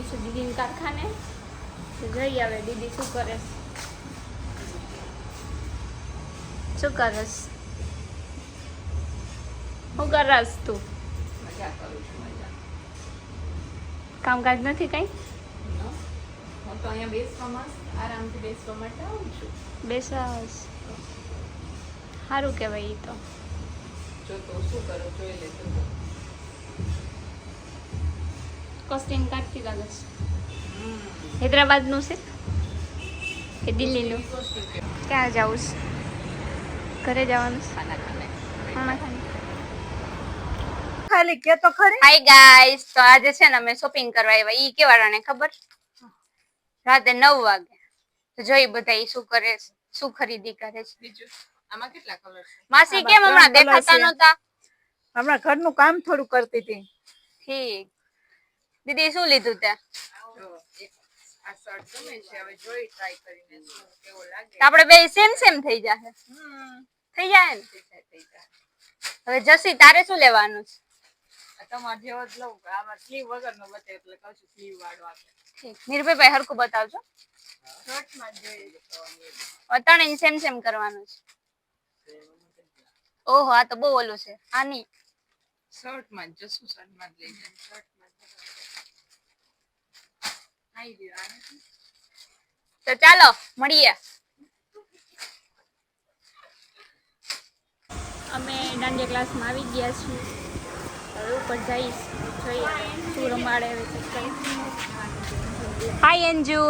છું દીદીને કારખાને. તો જઈ આવે દીદી શું કરે. શું કરસ? શું કરસ તું? મજા કરું છું, મજા. કામકાજ નથી કઈ? હું તો અહીંયા બેસવા મસ્ત આરામથી બેસવા માટે આવું છું. બેસાસ સારું કહેવાય. એ તો જો તો શું કરો જોઈ લેજો. કોસ્ટિંગ કાઢતી લાગે છે. હૈદરાબાદનું છે કે દિલ્હીનું? ક્યાં જવું છે? ઘરે જવાનું છે. ખાના ખાને ખાણા ખાને. ખાલી કે તો ખરી. હાય ગાઈસ, તો આજે છે ને અમે શોપિંગ કરવા આવ્યા. ઈ કેવાળાને ખબર? રાતે 9 વાગે. તો જોઈ બધા ઈ શું કરે છે, શું ખરીદી કરે છે. બીજું આમાં કેટલા કલર છે? માસી કેમ હમણાં દેખાતા નહોતા? હમણાં ઘરનું કામ થોડું કરતી હતી. ઠીક. દીદી શું લીધું તે? જો એક આ શર્ટ ગમે છે, હવે જોઈ ટ્રાય કરીને શું કેવો લાગે. આપણે બે સેમ સેમ થઈ જાશે. થઈ જાય ને? થઈ જાય. હવે જસી તારે શું લેવાનું છે? આ તમારે જેવો જ લઉં કે આમાં સ્લીવ વગરનો બતાવે એટલે કહું છું સ્લીવ વાળો આપે. ઠીક. નિર્ભયભાઈ હરખું બતાવજો. શર્ટમાં જ જોઈએ તો ત્રણેય સેમ સેમ કરવાનું છે. ઓહો, આ તો બહુ ઓલું છે. આની શર્ટમાં જ જશું, શર્ટમાં જ લઈ જાય. શર્ટમાં જ આઈ ગયું. તો ચાલો મળીએ. અમે દાંડિયા ક્લાસમાં આવી ગયા છીએ. હવે ઉપર જઈશ, જોઈએ શું રમાડે. Hi Anju.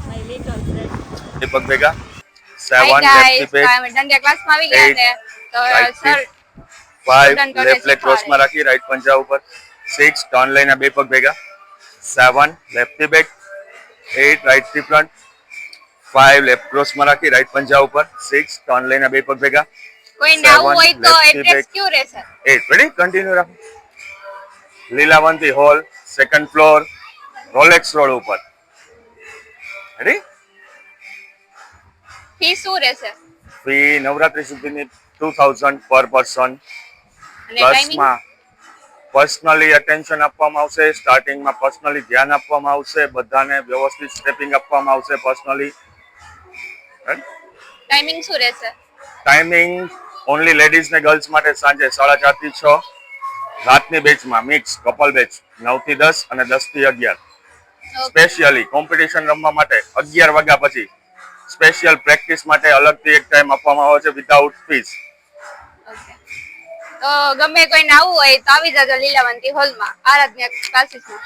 My little friend. Deepak बेगा હાય 7 ગાઈસ, लेफ्ट पे અમે દાંડિયા ક્લાસમાં આવી ગયા છે. તો right sir 5 left leg cross में रखी राइट पंजा ऊपर 6 टर्न लाइन बे पग भेगा 7 लेफ्ट થી બેક 8 राइट થી फ्रंट 5 लेफ्ट क्रॉस में रखी राइट पंजा ऊपर 6 टर्न लाइन बे पग भेगा કોઈ નવું હોય તો left થી એડ્રેસ back. ક્યું રહેશે? 8 રેડી કન્ટિન્યુ રાખો Leelavanti hall second floor Rolex road ઉપર રેડી ફી શું રહેશે? ફી નવરાત્રી સુધીની 2000 પર પર્સન અને ટાઈમિંગ? પ્લસમાં પર્સનલી અટેન્શન આપવામાં આવશે સ્ટાર્ટિંગમાં પર્સનલી ધ્યાન આપવામાં આવશે બધાને વ્યવસ્થિત સ્ટેપિંગ આપવામાં આવશે પર્સનલી ટાઈમિંગ શું રહેશે? ટાઈમિંગ ઓનલી લેડીઝ ને ગર્લ્સ માટે સાંજે 4:30 થી 6 રાતની બેચમાં મિક્સ કપલ બેચ 9 થી 10 અને 10 થી 11 સ્પેશિયલી કોમ્પિટિશન રમવા માટે 11 વાગ્યા પછી સ્પેશિયલ પ્રેક્ટિસ માટે અલગથી એક ટાઈમ આપવામાં આવે છે વિધાઉટ ફીસ. તો ગમે કોઈને આવવું હોય તો આવી જજો લીલાવંતી હોલમાં આરાધ્યા ક્લાસીસમાં.